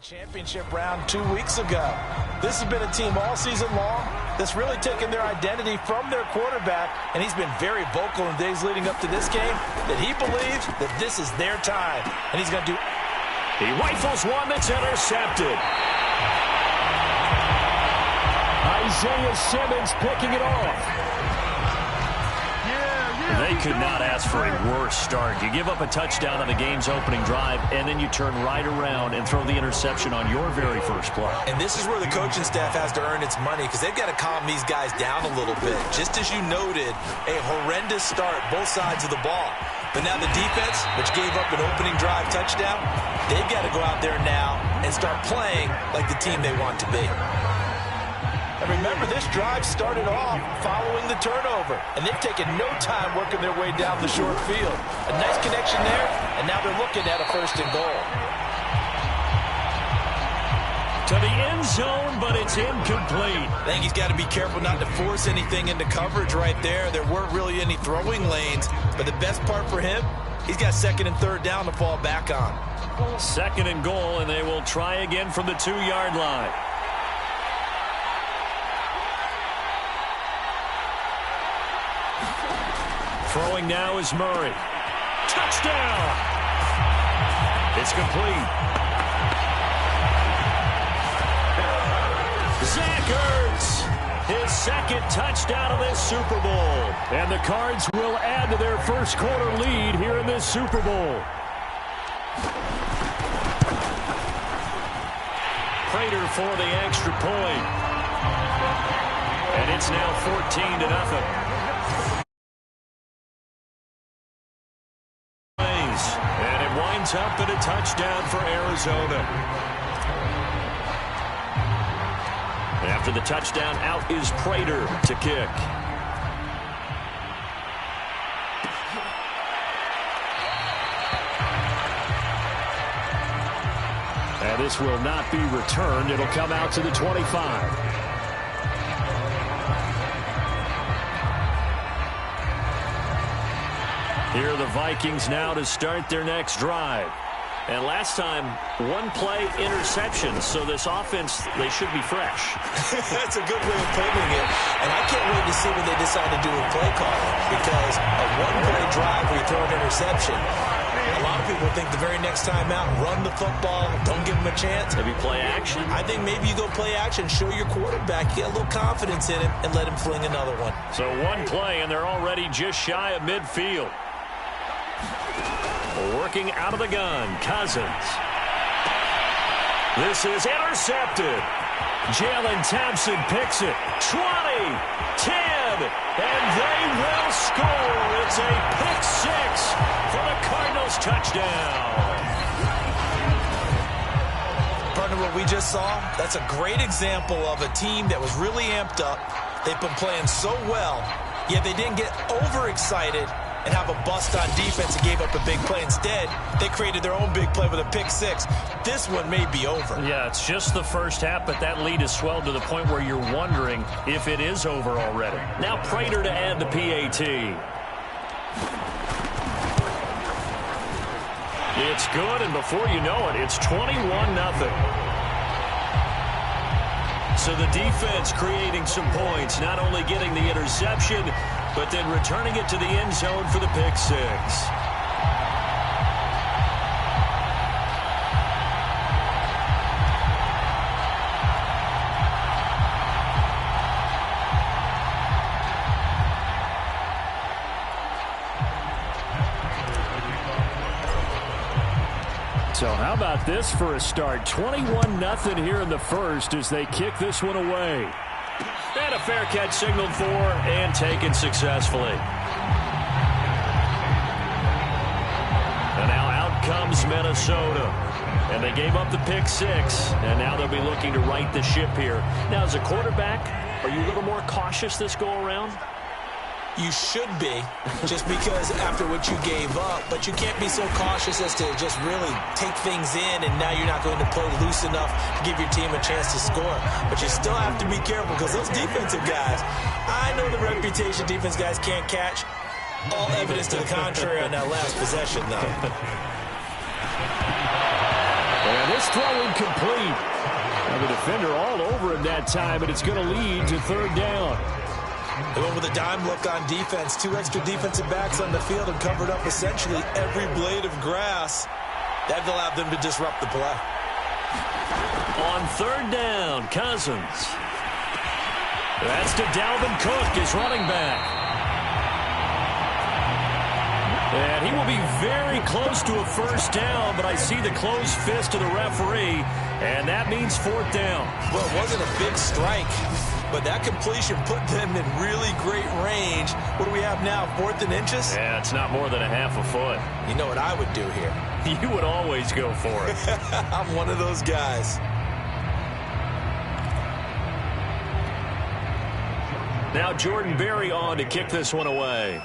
Championship round 2 weeks ago. This has been a team all season long that's really taken their identity from their quarterback, and he's been very vocal in days leading up to this game that he believes that this is their time, and he's going to do. He rifles one that's intercepted. Isaiah Simmons picking it off. They could not ask for a worse start. You give up a touchdown on the game's opening drive, and then you turn right around and throw the interception on your very first play. And this is where the coaching staff has to earn its money because they've got to calm these guys down a little bit. Just as you noted, a horrendous start, both sides of the ball. But now the defense, which gave up an opening drive touchdown, they've got to go out there now and start playing like the team they want to be. And remember, this drive started off following the turnover, and they've taken no time working their way down the short field. A nice connection there, and now they're looking at a 1st and goal. To the end zone, but it's incomplete. I think he's got to be careful not to force anything into coverage right there. There weren't really any throwing lanes, but the best part for him, he's got 2nd and 3rd down to fall back on. 2nd and goal, and they will try again from the 2-yard line. Throwing now is Murray. Touchdown! It's complete. Zach Ertz, his 2nd touchdown of this Super Bowl. And the Cards will add to their first quarter lead here in this Super Bowl. Prater for the extra point. And it's now 14-0. And it winds up in a touchdown for Arizona. After the touchdown, out is Prater to kick. And this will not be returned. It'll come out to the 25. Here are the Vikings now to start their next drive. And last time, 1-play interception. So this offense, they should be fresh. That's a good way of putting it. And I can't wait to see what they decide to do with play calling. Because a 1-play drive where you throw an interception, a lot of people think the very next time out, run the football, don't give them a chance. Maybe play action? I think maybe you go play action, show your quarterback, get a little confidence in him, and let him fling another one. So 1 play, and they're already just shy of midfield. Working out of the gun, Cousins. This is intercepted. Jalen Thompson picks it. 20, 10, and they will score. It's a pick 6 for the Cardinals touchdown. Partner, what we just saw, that's a great example of a team that was really amped up. They've been playing so well, yet they didn't get overexcited and have a bust on defense and gave up a big play. Instead, they created their own big play with a pick 6. This one may be over. Yeah, it's just the first half, but that lead has swelled to the point where you're wondering if it is over already. Now Prater to add the PAT. It's good, and before you know it, it's 21-0. So the defense creating some points, not only getting the interception, but then returning it to the end zone for the pick 6. So how about this for a start? 21-0 here in the first as they kick this one away. And a fair catch signaled for and taken successfully. And now out comes Minnesota. And they gave up the pick 6. And now they'll be looking to right the ship here. Now, as a quarterback, are you a little more cautious this go-around? You should be, just because after what you gave up, but you can't be so cautious as to just really take things in, and now you're not going to play loose enough to give your team a chance to score. But you still have to be careful because those defensive guys, I know the reputation defense guys can't catch. All evidence to the contrary on that last possession, though. And this throw incomplete. And the defender all over him that time, and it's going to lead to third down. They went with a dime look on defense. 2 extra defensive backs on the field and covered up essentially every blade of grass. That allowed them to disrupt the play. On third down, Cousins. That's to Dalvin Cook, his running back. And he will be very close to a first down, but I see the closed fist of the referee, and that means fourth down. Well, it wasn't a big strike, but that completion put them in really great range. What do we have now, 4th and inches? Yeah, it's not more than a half a foot. You know what I would do here? You would always go for it. I'm one of those guys. Now Jordan Berry on to kick this one away.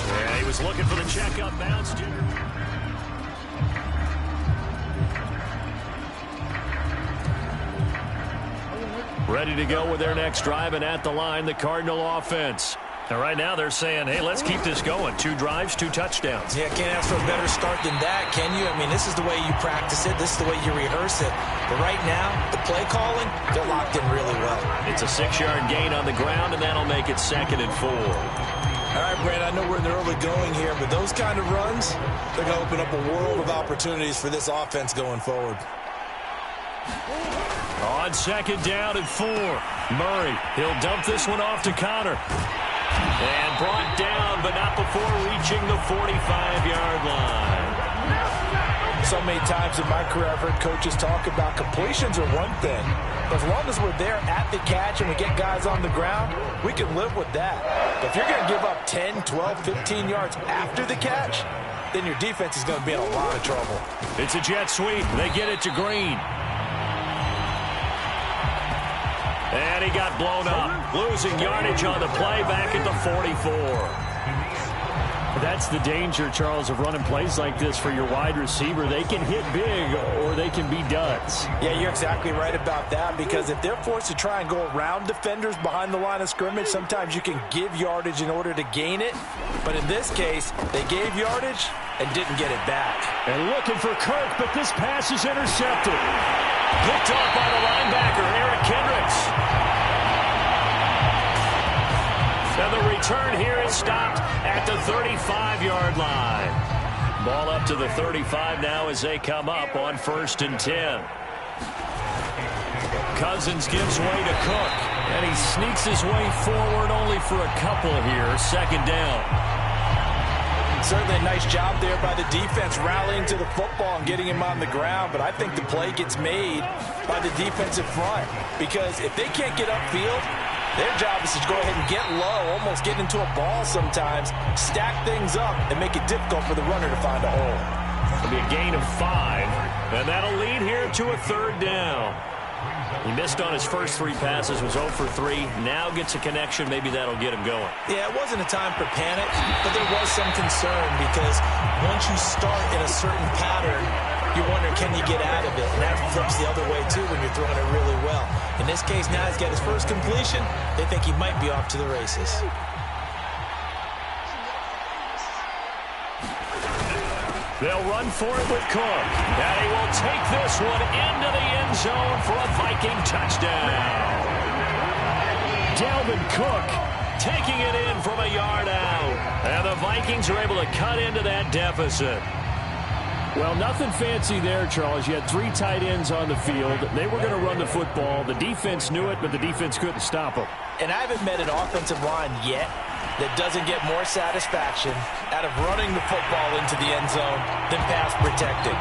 Yeah, he was looking for the checkup bounce. Ready to go with their next drive, and at the line, the Cardinal offense. And right now they're saying, hey, let's keep this going. 2 drives, 2 touchdowns. Yeah, can't ask for a better start than that, can you? I mean, this is the way you practice it. This is the way you rehearse it. But right now, the play calling, they're locked in really well. It's a 6-yard gain on the ground, and that'll make it 2nd and 4. All right, Brad, I know we're in the early going here, but those kind of runs, they're going to open up a world of opportunities for this offense going forward. On 2nd down and 4. Murray, he'll dump this one off to Connor. And brought down, but not before reaching the 45-yard line. So many times in my career, I've heard coaches talk about completions are one thing. But as long as we're there at the catch and we get guys on the ground, we can live with that. But if you're going to give up 10, 12, 15 yards after the catch, then your defense is going to be in a lot of trouble. It's a jet sweep. They get it to Green. And he got blown up, losing yardage on the play back at the 44. That's the danger, Charles, of running plays like this for your wide receiver. They can hit big or they can be duds. Yeah, you're exactly right about that, because if they're forced to try and go around defenders behind the line of scrimmage, sometimes you can give yardage in order to gain it. But in this case, they gave yardage and didn't get it back. And looking for Kirk, but this pass is intercepted. Picked off by the linebacker, Eric Kendricks. And the return here is stopped at the 35-yard line. Ball up to the 35 now as they come up on 1st and 10. Cousins gives way to Cook, and he sneaks his way forward only for a couple here. 2nd down. Certainly a nice job there by the defense rallying to the football and getting him on the ground, but I think the play gets made by the defensive front, because if they can't get upfield, their job is to go ahead and get low, almost get into a ball sometimes, stack things up, and make it difficult for the runner to find a hole. It'll be a gain of 5, and that'll lead here to a 3rd down. He missed on his first 3 passes, was 0 for 3. Now gets a connection. Maybe that'll get him going. Yeah, it wasn't a time for panic, but there was some concern, because once you start in a certain pattern, you wonder, can you get out of it? And that flips the other way, too, when you're throwing it really well. In this case, now he's got his first completion. They think he might be off to the races. They'll run for it with Cook. And he will take this one into the end zone for a Viking touchdown. Dalvin Cook taking it in from a yard out. And the Vikings are able to cut into that deficit. Well, nothing fancy there, Charles. You had 3 tight ends on the field. They were going to run the football. The defense knew it, but the defense couldn't stop them. And I haven't met an offensive line yet that doesn't get more satisfaction out of running the football into the end zone than pass protecting.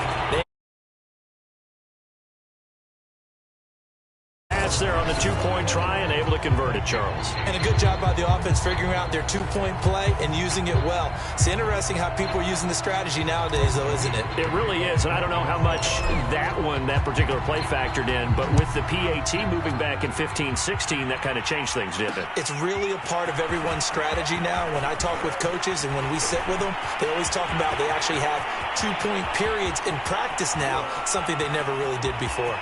success there on the two-point try and able to convert it, Charles. And a good job by the offense figuring out their two-point play and using it well. It's interesting how people are using the strategy nowadays, though, isn't it? It really is, and I don't know how much that particular play factored in, but with the PAT moving back in 15-16, that kind of changed things, didn't it? It's really a part of everyone's strategy now. When I talk with coaches and when we sit with them, they always talk about they actually have two-point periods in practice now, something they never really did before.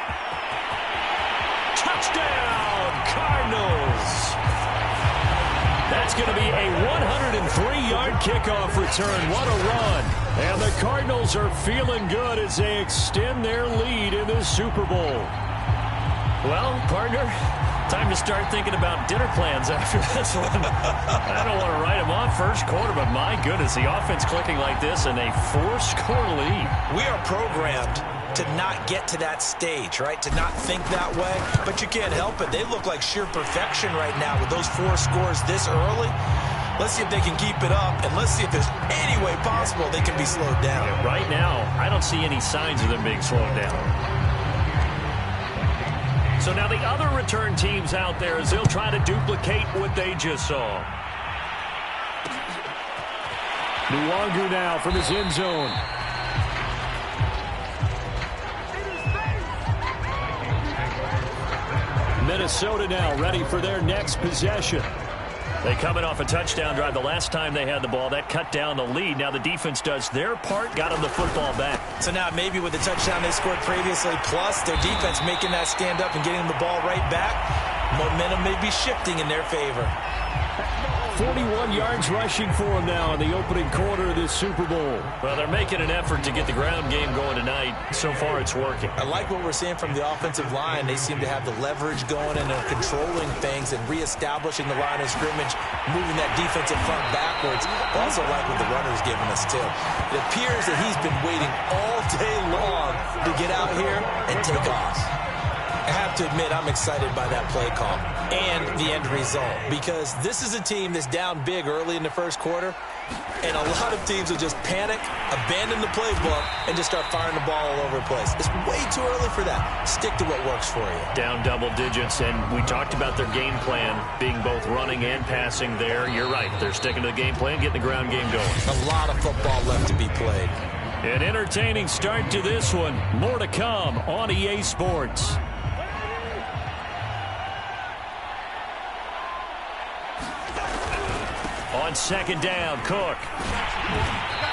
Touchdown, Cardinals! That's going to be a 103-yard kickoff return. What a run. And the Cardinals are feeling good as they extend their lead in this Super Bowl. Well, partner, time to start thinking about dinner plans after this one. I don't want to write them off first quarter, but my goodness, the offense clicking like this and a 4-score lead. We are programmed to not get to that stage, right? To not think that way, but you can't help it. They look like sheer perfection right now with those 4 scores this early. Let's see if they can keep it up, and let's see if there's any way possible they can be slowed down. Yeah, right now, I don't see any signs of them being slowed down. So now the other return teams out there as they'll try to duplicate what they just saw. Nwangu now from his end zone. Minnesota now ready for their next possession. They coming off a touchdown drive the last time they had the ball. That cut down the lead. Now the defense does their part, got them the football back. So now maybe with the touchdown they scored previously, plus their defense making that stand up and getting them the ball right back, momentum may be shifting in their favor. 41 yards rushing for him now in the opening quarter of this Super Bowl. Well, they're making an effort to get the ground game going tonight. So far, it's working. I like what we're seeing from the offensive line. They seem to have the leverage going and they're controlling things and reestablishing the line of scrimmage, moving that defensive front backwards. I also like what the runner's giving us, too. It appears that he's been waiting all day long to get out here and take off. I have to admit, I'm excited by that play call and the end result because this is a team that's down big early in the first quarter, and a lot of teams will just panic, abandon the playbook, and just start firing the ball all over the place. It's way too early for that. Stick to what works for you. Down double digits, and we talked about their game plan being both running and passing there. You're right. They're sticking to the game plan, getting the ground game going. A lot of football left to be played. An entertaining start to this one. More to come on EA Sports. On second down, Cook.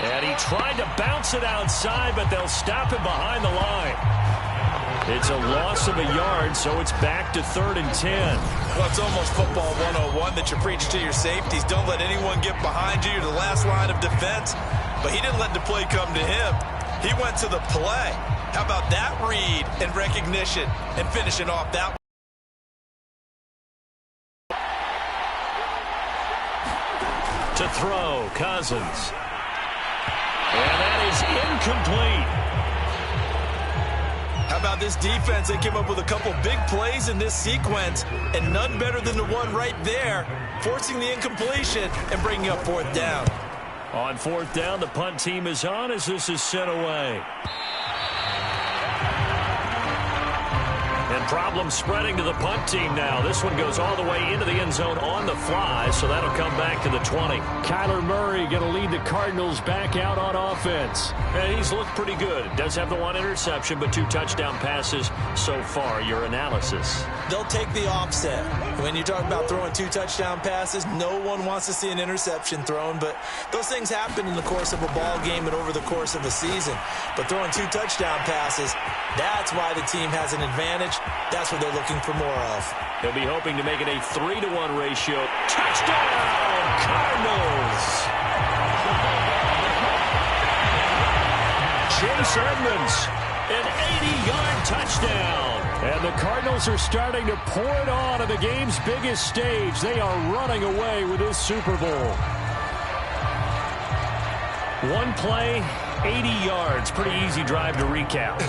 And he tried to bounce it outside, but they'll stop him behind the line. It's a loss of a yard, so it's back to 3rd and 10. Well, it's almost football 101 that you preach to your safeties. Don't let anyone get behind you. You're the last line of defense. But he didn't let the play come to him. He went to the play. How about that read and recognition and finishing off that one? To throw, Cousins. And that is incomplete. How about this defense? They came up with a couple big plays in this sequence, and none better than the one right there, forcing the incompletion and bringing up 4th down. On 4th down, the punt team is on as this is sent away. And problems spreading to the punt team now. This one goes all the way into the end zone on the fly, so that'll come back to the 20. Kyler Murray going to lead the Cardinals back out on offense. And he's looked pretty good. Does have the 1 interception, but 2 touchdown passes so far. Your analysis? They'll take the offset. When you talk about throwing 2 touchdown passes, no one wants to see an interception thrown, but those things happen in the course of a ball game and over the course of a season. But throwing 2 touchdown passes, that's why the team has an advantage. That's what they're looking for more of. They'll be hoping to make it a 3-to-1 ratio. Touchdown, Cardinals! Chase Edmonds, an 80-yard touchdown. And the Cardinals are starting to pour it on the game's biggest stage. They are running away with this Super Bowl. One play, 80 yards. Pretty easy drive to recap.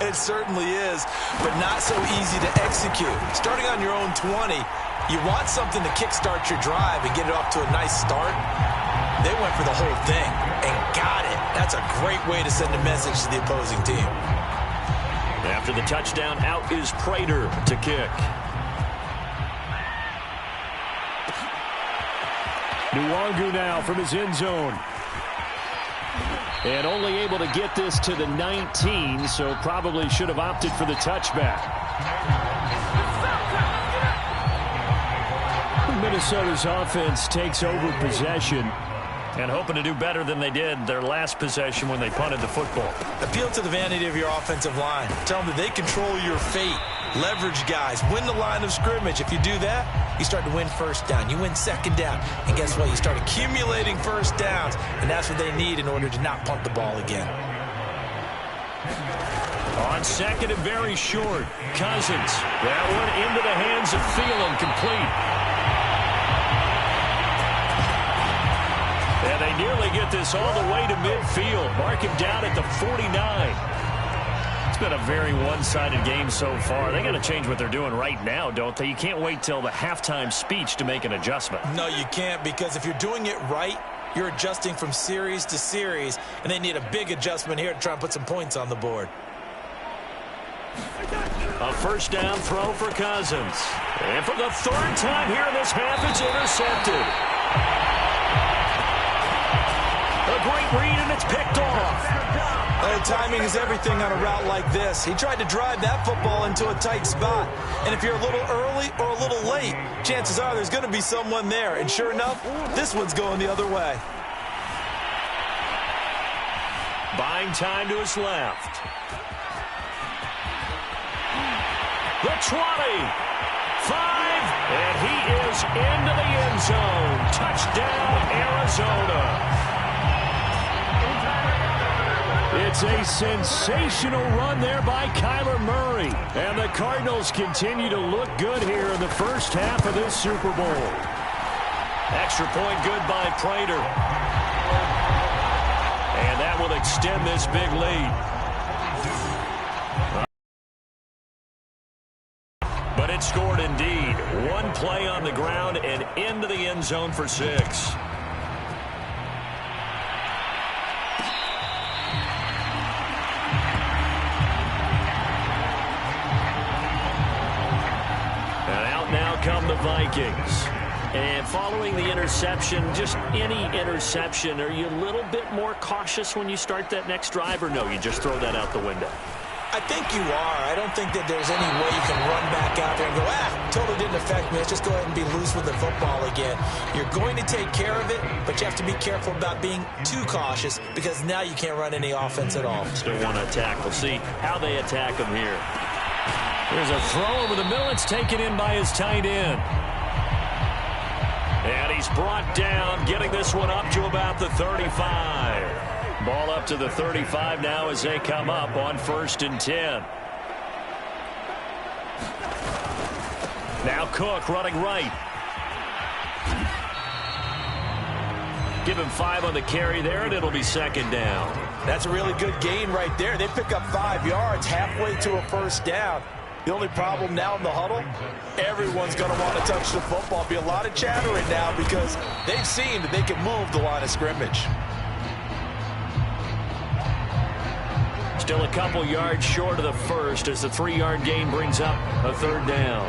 It certainly is, but not so easy to execute. Starting on your own 20, you want something to kickstart your drive and get it off to a nice start. They went for the whole thing and got it. That's a great way to send a message to the opposing team. After the touchdown, out is Prater to kick. Nwangu now from his end zone. And only able to get this to the 19, so probably should have opted for the touchback. Minnesota's offense takes over possession and hoping to do better than they did their last possession when they punted the football. Appeal to the vanity of your offensive line. Tell them that they control your fate. Leverage guys. Win the line of scrimmage. If you do that, you start to win first down. You win second down. And guess what? You start accumulating first downs. And that's what they need in order to not punt the ball again. On second and very short, Cousins. That one into the hands of Thielen, complete. And they nearly get this all the way to midfield. Mark him down at the 49. It's been a very one-sided game so far. They got to change what they're doing right now, don't they? You can't wait till the halftime speech to make an adjustment. No, you can't, because if you're doing it right, you're adjusting from series to series, and they need a big adjustment here to try and put some points on the board. A first down throw for Cousins. And for the third time here in this half, it's intercepted. A great read, and it's picked off. Timing is everything on a route like this. He tried to drive that football into a tight spot. And if you're a little early or a little late, chances are there's going to be someone there. And sure enough, this one's going the other way. Buying time to his left. The 20. 5. And he is into the end zone. Touchdown, Arizona. It's a sensational run there by Kyler Murray. And the Cardinals continue to look good here in the first half of this Super Bowl. Extra point good by Prater. And that will extend this big lead. But it scored indeed. One play on the ground and into the end zone for 6. Come the Vikings. And following the interception, just any interception, are you a little bit more cautious when you start that next drive, or no, you just throw that out the window? I think you are. I don't think that there's any way you can run back out there and go, totally didn't affect me. Let's just go ahead and be loose with the football again. You're going to take care of it, but you have to be careful about being too cautious, because now you can't run any offense at all. Still want to attack. We'll see how they attack them here. There's a throw over the middle. It's taken in by his tight end. And he's brought down, getting this one up to about the 35. Ball up to the 35 now as they come up on 1st and 10. Now Cook running right. Give him 5 on the carry there, and it'll be 2nd down. That's a really good gain right there. They pick up 5 yards halfway to a first down. The only problem now in the huddle, everyone's going to want to touch the football. Be a lot of chattering now because they've seen that they can move the line of scrimmage. Still a couple yards short of the first as the 3-yard gain brings up a 3rd down.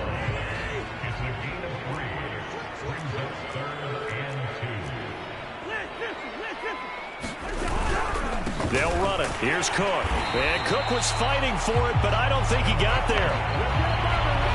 They'll run it. Here's Cook. And Cook was fighting for it, but I don't think he got there.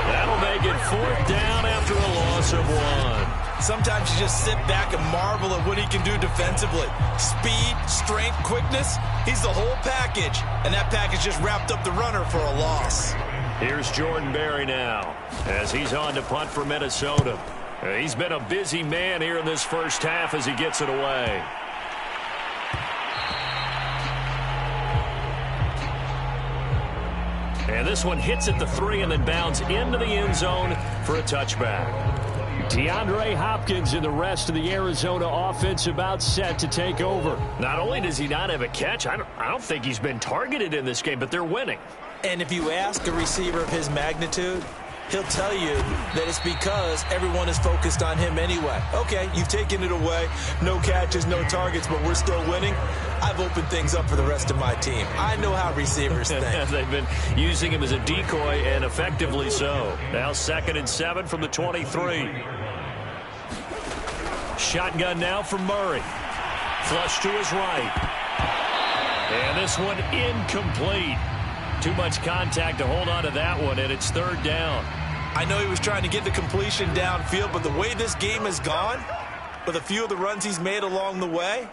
That'll make it 4th down after a loss of 1. Sometimes you just sit back and marvel at what he can do defensively. Speed, strength, quickness. He's the whole package. And that package just wrapped up the runner for a loss. Here's Jordan Berry now as he's on to punt for Minnesota. He's been a busy man here in this first half as he gets it away. And this one hits at the 3 and then bounds into the end zone for a touchback. DeAndre Hopkins and the rest of the Arizona offense about set to take over. Not only does he not have a catch, I don't think he's been targeted in this game, but they're winning. And if you ask a receiver of his magnitude, he'll tell you that it's because everyone is focused on him anyway. Okay, you've taken it away. No catches, no targets, but we're still winning. I've opened things up for the rest of my team. I know how receivers think. They've been using him as a decoy, and effectively so. Now 2nd and 7 from the 23. Shotgun now for Murray. Flush to his right. And this one incomplete. Too much contact to hold on to that one, and it's third down. I know he was trying to get the completion downfield, but the way this game has gone, with a few of the runs he's made along the way,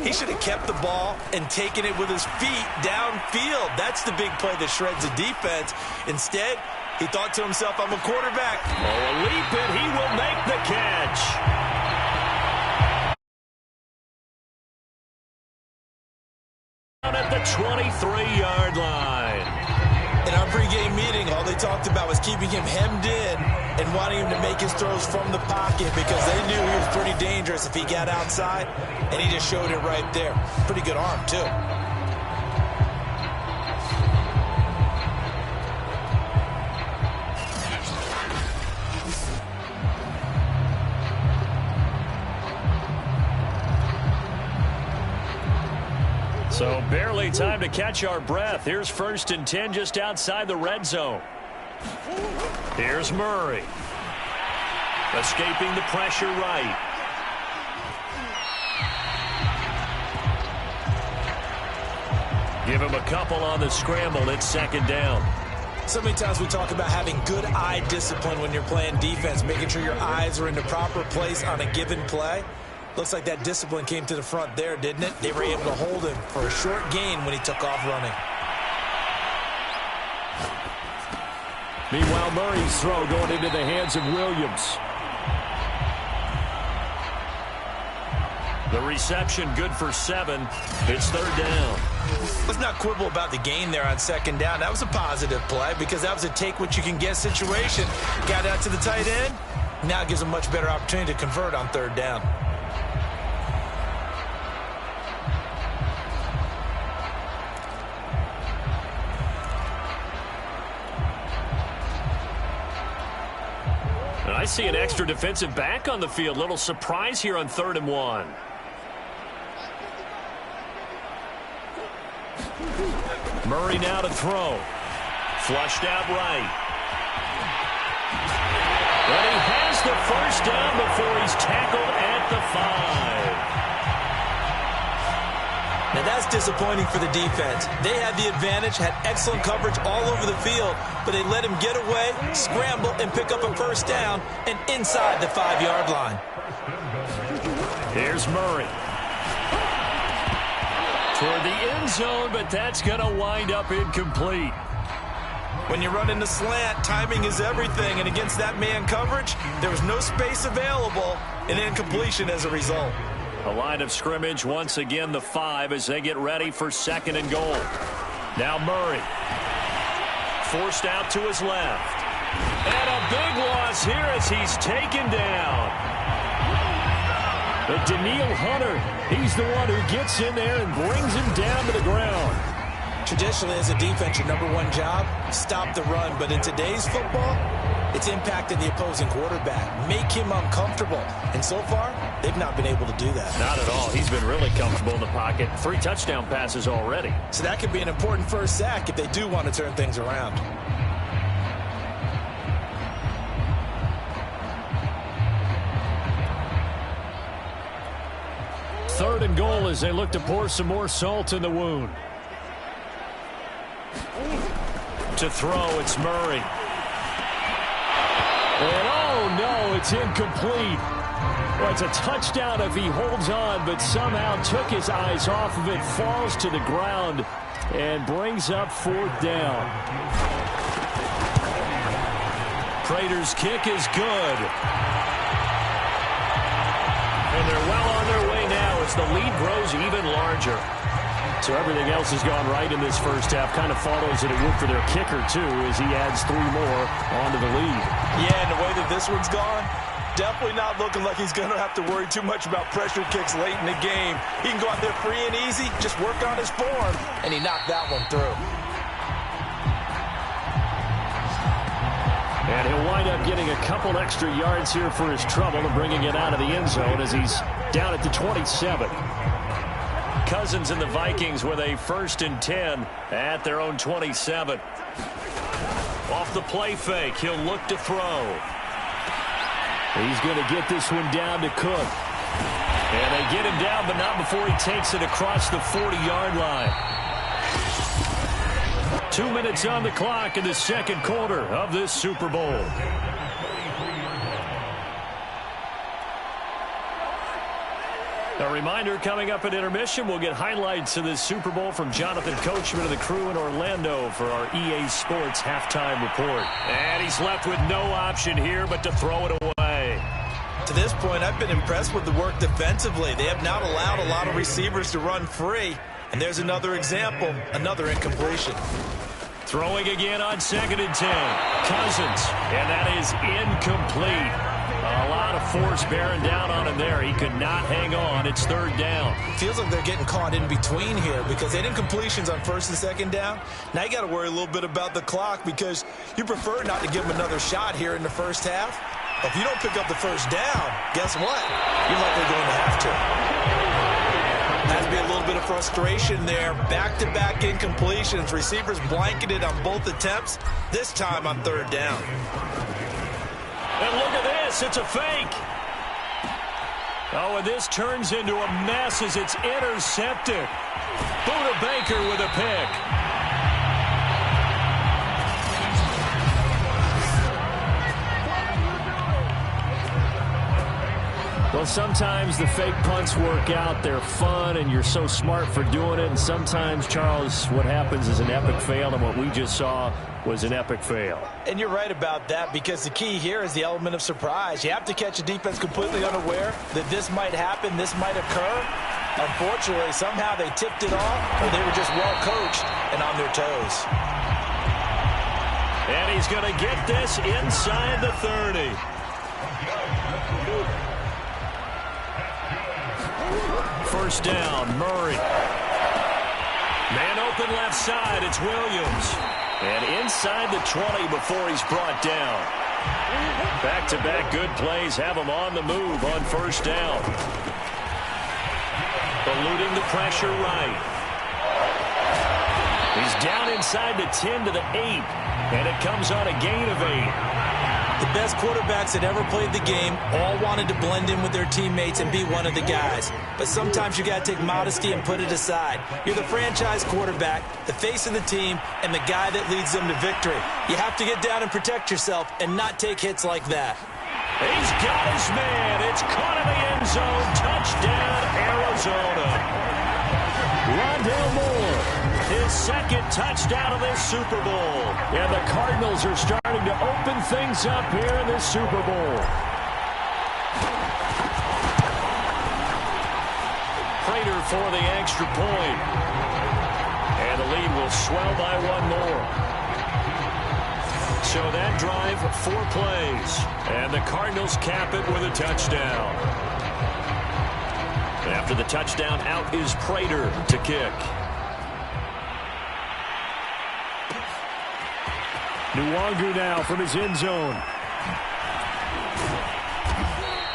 he should have kept the ball and taken it with his feet downfield. That's the big play that shreds the defense. Instead, he thought to himself, I'm a quarterback. Oh, a leap, and he will make the catch. At the 23-yard line. In our pregame meeting, all they talked about was keeping him hemmed in and wanting him to make his throws from the pocket because they knew he was pretty dangerous if he got outside, and he just showed it right there. Pretty good arm, too. So barely time to catch our breath. Here's 1st and 10 just outside the red zone. Here's Murray. Escaping the pressure right. Give him a couple on the scramble. It's 2nd down. So many times we talk about having good eye discipline when you're playing defense, making sure your eyes are in the proper place on a given play. Looks like that discipline came to the front there, didn't it? They were able to hold him for a short gain when he took off running. Meanwhile, Murray's throw going into the hands of Williams. The reception good for 7. It's 3rd down. Let's not quibble about the gain there on 2nd down. That was a positive play because that was a take-what-you-can-get situation. Got out to the tight end. Now it gives him a much better opportunity to convert on 3rd down. I see an extra defensive back on the field. Little surprise here on 3rd and 1. Murray now to throw. Flushed out right. But he has the 1st down before he's tackled at the 5. Now that's disappointing for the defense. They had the advantage, had excellent coverage all over the field, but they let him get away, scramble, and pick up a 1st down and inside the 5-yard line. Here's Murray. Toward the end zone, but that's going to wind up incomplete. When you run in the slant, timing is everything, and against that man coverage, there was no space available, and incompletion as a result. A line of scrimmage once again, the 5, as they get ready for 2nd and goal. Now Murray. Forced out to his left. And a big loss here as he's taken down. But Daniil Hunter, he's the one who gets in there and brings him down to the ground. Traditionally, as a defense, your #1 job, stop the run. But in today's football, it's impacting the opposing quarterback. Make him uncomfortable. And so far, they've not been able to do that. Not at all. He's been really comfortable in the pocket. 3 touchdown passes already. So that could be an important 1st sack if they do want to turn things around. Third and goal as they look to pour some more salt in the wound. To throw, it's Murray. And oh no, it's incomplete. Well, it's a touchdown if he holds on, but somehow took his eyes off of it, falls to the ground, and brings up 4th down. Prater's kick is good. And they're well on their way now as the lead grows even larger. So everything else has gone right in this 1st half. Kind of follows that it would for their kicker, too, as he adds 3 more onto the lead. Yeah, and the way that this one's gone, definitely not looking like he's going to have to worry too much about pressure kicks late in the game. He can go out there free and easy, just work on his form, and he knocked that one through. And he'll wind up getting a couple extra yards here for his trouble and bringing it out of the end zone as he's down at the 27. Cousins and the Vikings with a 1st and 10 at their own 27. Off the play fake, he'll look to throw. He's going to get this one down to Cook. And they get him down, but not before he takes it across the 40-yard line. 2 minutes on the clock in the second quarter of this Super Bowl. A reminder, coming up at intermission, we'll get highlights of this Super Bowl from Jonathan Coachman and the crew in Orlando for our EA Sports halftime report. And he's left with no option here but to throw it away. To this point, I've been impressed with the work defensively. They have not allowed a lot of receivers to run free. And there's another example, another incompletion. Throwing again on 2nd and 10. Cousins, and that is incomplete. A lot of force bearing down on him there. He could not hang on. It's 3rd down. Feels like they're getting caught in between here because they didn't completions on 1st and 2nd down. Now you got to worry a little bit about the clock because you prefer not to give them another shot here in the first half. If you don't pick up the 1st down, guess what? You're likely going to have to. Has to be a little bit of frustration there. Back-to-back incompletions. Receivers blanketed on both attempts, this time on 3rd down. And look at this. It's a fake. Oh, and this turns into a mess as it's intercepted. Buda Baker with a pick. Well, sometimes the fake punts work out. They're fun, and you're so smart for doing it. And sometimes, Charles, what happens is an epic fail, and what we just saw was an epic fail. And you're right about that because the key here is the element of surprise. You have to catch a defense completely unaware that this might happen, this might occur. Unfortunately, somehow they tipped it off, or they were just well coached and on their toes. And he's going to get this inside the 30. First down, Murray. Man open left side, it's Williams. And inside the 20 before he's brought down. Back-to-back good plays have him on the move on 1st down. Eluding the pressure right. He's down inside the 10 to the 8. And it comes on a gain of 8. The best quarterbacks that ever played the game all wanted to blend in with their teammates and be one of the guys. But sometimes you got to take modesty and put it aside. You're the franchise quarterback, the face of the team, and the guy that leads them to victory. You have to get down and protect yourself and not take hits like that. He's got his man. It's caught in the end zone. Touchdown, Arizona. Rondale Moore, his 2nd touchdown of this Super Bowl. And the Cardinals are starting to open things up here in this Super Bowl. Prater for the extra point. And the lead will swell by 1 more. So that drive, 4 plays. And the Cardinals cap it with a touchdown. After the touchdown, out is Prater to kick. Nwangu now from his end zone.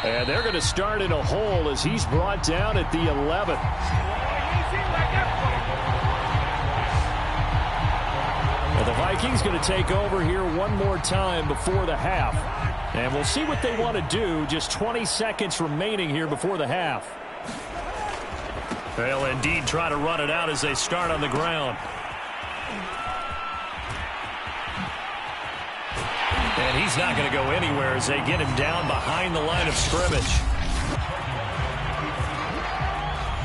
And they're going to start in a hole as he's brought down at the 11. And the Vikings going to take over here one more time before the half. And we'll see what they want to do. Just 20 seconds remaining here before the half. They'll indeed try to run it out as they start on the ground. And he's not going to go anywhere as they get him down behind the line of scrimmage.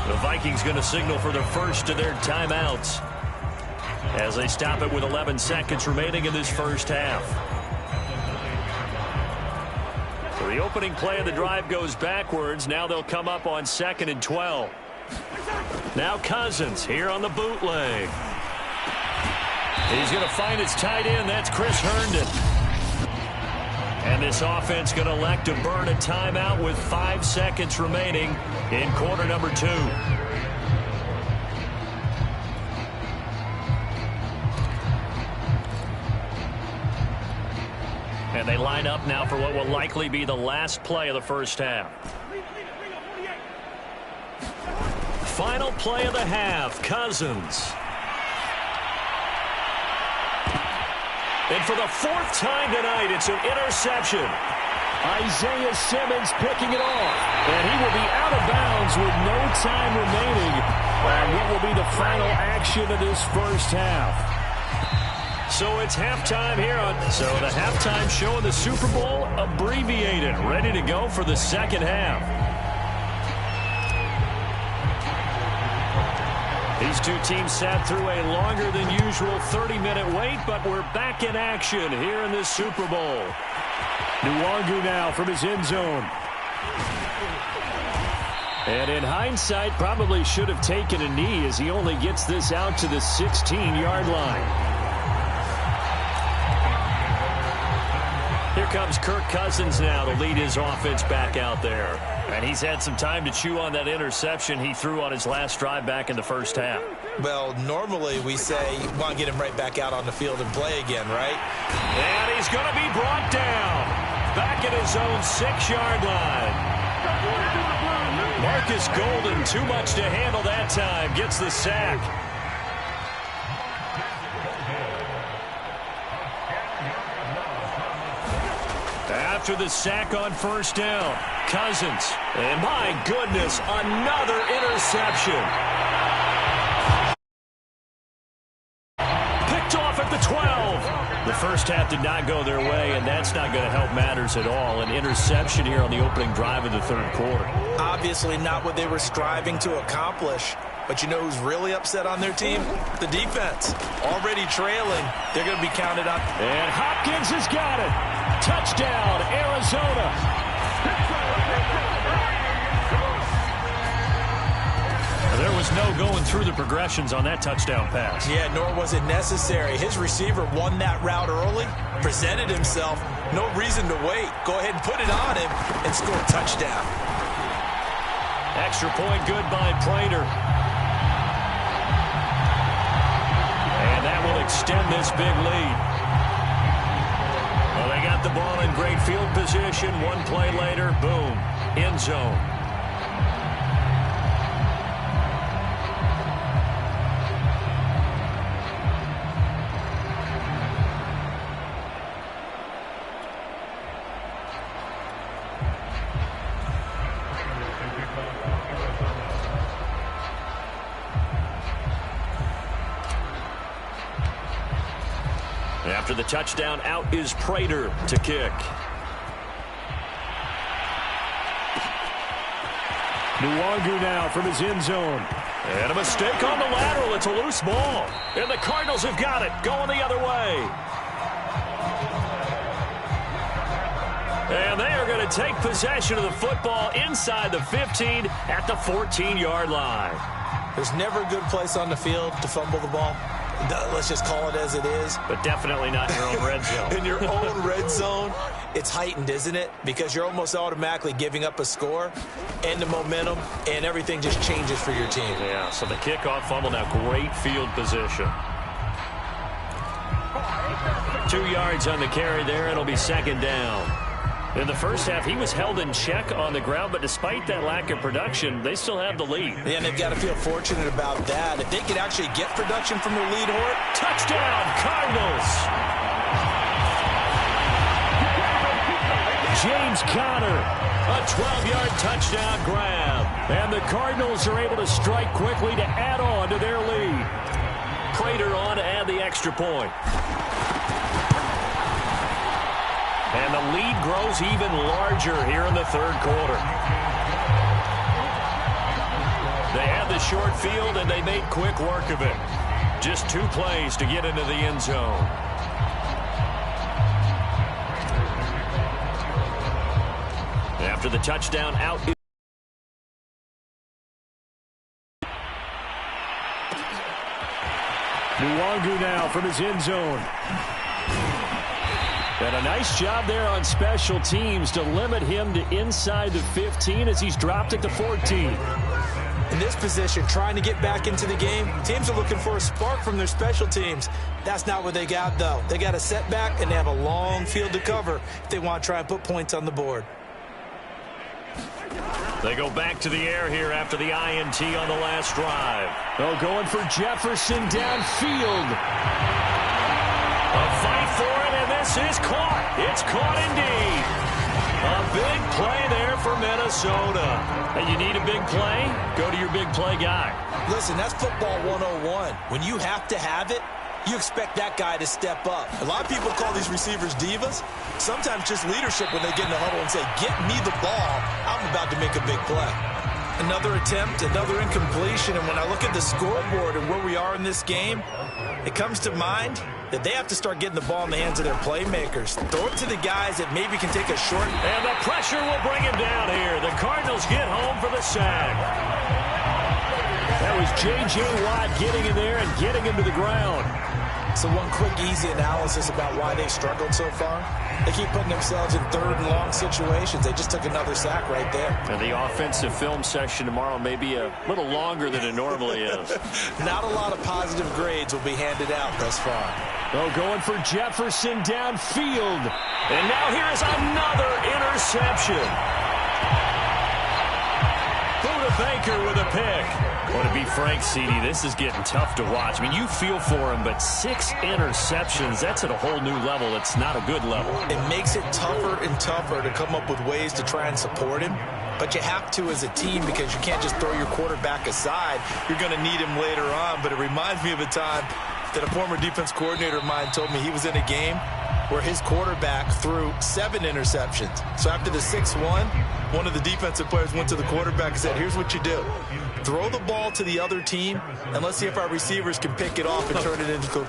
The Vikings going to signal for the first of their timeouts as they stop it with 11 seconds remaining in this first half. So the opening play of the drive goes backwards. Now they'll come up on 2nd and 12. Now Cousins here on the bootleg. He's going to find his tight end. That's Chris Herndon. And this offense going to elect to burn a timeout with 5 seconds remaining in quarter number 2. And they line up now for what will likely be the last play of the first half. Final play of the half, Cousins. And for the 4th time tonight, it's an interception. Isaiah Simmons picking it off. And he will be out of bounds with no time remaining on what will be the final action of this first half. So it's halftime here. So the halftime show in the Super Bowl abbreviated, ready to go for the second half. These two teams sat through a longer than usual 30-minute wait, but we're back in action here in this Super Bowl. Nwangu now from his end zone. And in hindsight, probably should have taken a knee as he only gets this out to the 16-yard line. Here comes Kirk Cousins now to lead his offense back out there. And he's had some time to chew on that interception he threw on his last drive back in the first half. Well, normally we say you want to get him right back out on the field and play again, right? And he's going to be brought down back at his own 6-yard line. Marcus Golden, too much to handle that time, gets the sack. After the sack on first down, Cousins. And my goodness, another interception. Picked off at the 12. The first half did not go their way, and that's not going to help matters at all. An interception here on the opening drive of the third quarter. Obviously not what they were striving to accomplish. But you know who's really upset on their team? The defense. Already trailing. They're going to be counted on. And Hopkins has got it. Touchdown, Arizona. There was no going through the progressions on that touchdown pass. Yeah, nor was it necessary. His receiver won that route early, presented himself. No reason to wait. Go ahead and put it on him and score a touchdown. Extra point good by Prater. And that will extend this big lead. Well, they got the ball in great field position. One play later, boom, end zone. After the touchdown, out is Prater to kick. Nwangu now from his end zone. And a mistake on the lateral. It's a loose ball. And the Cardinals have got it, going the other way. And they are going to take possession of the football inside the 15 at the 14-yard line. There's never a good place on the field to fumble the ball. Let's just call it as it is. But definitely not in your own red zone. In your own red zone, it's heightened, isn't it? Because you're almost automatically giving up a score and the momentum, and everything just changes for your team. Yeah, so the kickoff fumble now, great field position. 2 yards on the carry there. It'll be second down. In the first half, he was held in check on the ground, but despite that lack of production, they still have the lead. Yeah, and they've got to feel fortunate about that. If they could actually get production from their lead horse. Touchdown, Cardinals! James Conner, a 12-yard touchdown grab. And the Cardinals are able to strike quickly to add on to their lead. Prater on to add the extra point. And the lead grows even larger here in the third quarter. They had the short field, and they made quick work of it. Just 2 plays to get into the end zone. After the touchdown, out. Nwangu now from his end zone. And a nice job there on special teams to limit him to inside the 15 as he's dropped at the 14. In this position, trying to get back into the game, teams are looking for a spark from their special teams. That's not what they got, though. They got a setback, and they have a long field to cover if they want to try and put points on the board. They go back to the air here after the INT on the last drive. Oh, going for Jefferson downfield. A fight for it, and this is caught. It's caught indeed. A big play there for Minnesota. And you need a big play? Go to your big play guy. Listen, that's football 101. When you have to have it, you expect that guy to step up. A lot of people call these receivers divas. Sometimes just leadership when they get in the huddle and say, get me the ball. I'm about to make a big play. Another attempt, another incompletion. And when I look at the scoreboard and where we are in this game, it comes to mind that they have to start getting the ball in the hands of their playmakers. Throw it to the guys that maybe can take a short. And the pressure will bring him down here. The Cardinals get home for the sack. That was J.J. Watt getting in there and getting him to the ground. So one quick, easy analysis about why they struggled so far. They keep putting themselves in third and long situations. They just took another sack right there. And the offensive film session tomorrow may be a little longer than it normally is. Not a lot of positive grades will be handed out thus far. Oh, going for Jefferson downfield. And now here is another interception. Buda Baker with a pick. Well, to be frank, CD, this is getting tough to watch. I mean, you feel for him, but 6 interceptions, that's at a whole new level. It's not a good level. It makes it tougher and tougher to come up with ways to try and support him. But you have to as a team because you can't just throw your quarterback aside. You're going to need him later on. But it reminds me of a time that a former defense coordinator of mine told me he was in a game where his quarterback threw 7 interceptions. So after the 6-1, one of the defensive players went to the quarterback and said, here's what you do. Throw the ball to the other team, and let's see if our receivers can pick it off and turn it into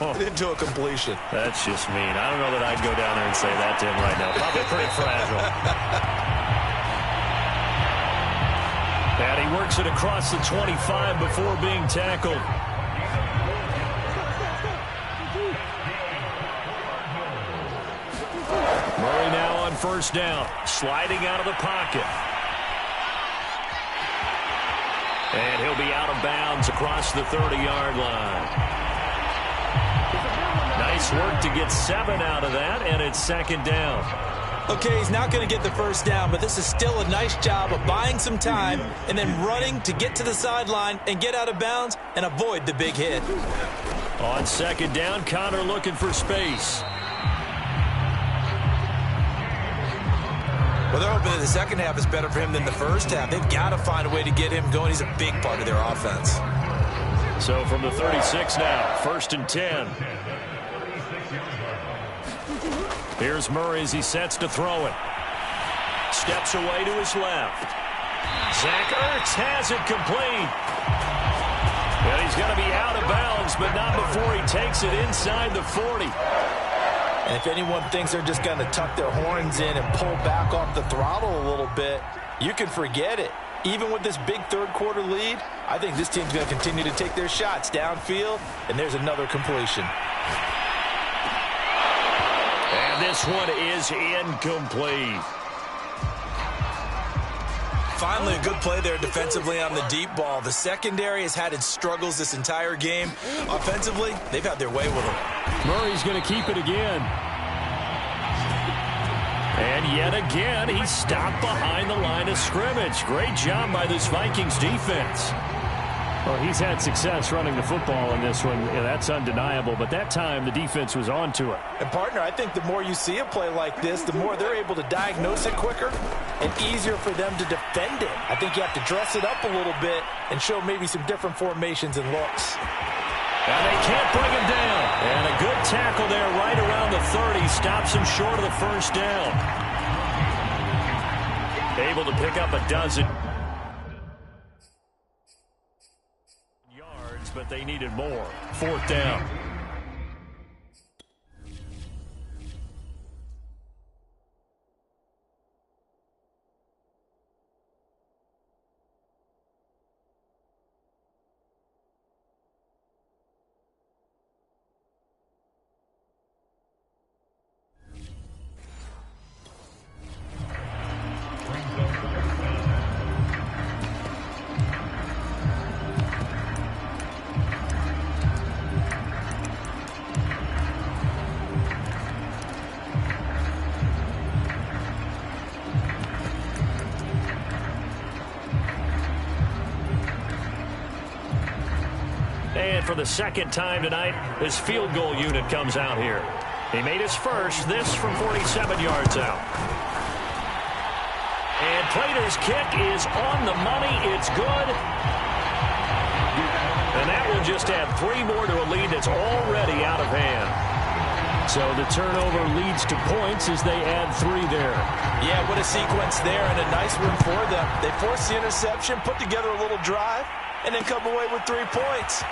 a completion. That's just mean. I don't know that I'd go down there and say that to him right now. Probably pretty fragile. And he works it across the 25 before being tackled. Murray now on first down, sliding out of the pocket. And he'll be out of bounds across the 30-yard line. Nice work to get 7 out of that, and it's second down. Okay, he's not going to get the first down, but this is still a nice job of buying some time and then running to get to the sideline and get out of bounds and avoid the big hit. On second down, Connor looking for space. Well, they're hoping that the second half is better for him than the first half. They've got to find a way to get him going. He's a big part of their offense. So from the 36 now, first and 10. Here's Murray as he sets to throw it. Steps away to his left. Zach Ertz has it complete. And he's going to be out of bounds, but not before he takes it inside the 40. And if anyone thinks they're just going to tuck their horns in and pull back off the throttle a little bit, you can forget it. Even with this big third-quarter lead, I think this team's going to continue to take their shots downfield, and there's another completion. And this one is incomplete. Finally, a good play there defensively on the deep ball. The secondary has had its struggles this entire game. Offensively, they've had their way with them. Murray's going to keep it again. And yet again, he stopped behind the line of scrimmage. Great job by this Vikings defense. Well, he's had success running the football in this one. Yeah, that's undeniable. But that time, the defense was on to it. And, partner, I think the more you see a play like this, the more they're able to diagnose it quicker and easier for them to defend it. I think you have to dress it up a little bit and show maybe some different formations and looks. And they can't bring him down. And a good tackle there right around the 30. Stops him short of the first down. Able to pick up a dozen yards, but they needed more. Fourth down. And for the second time tonight, his field goal unit comes out here. He made his first, this from 47 yards out. And Prater's kick is on the money. It's good. And that will just add 3 more to a lead that's already out of hand. So the turnover leads to points as they add 3 there. Yeah, what a sequence there, and a nice one for them. They force the interception, put together a little drive, and then come away with 3 points.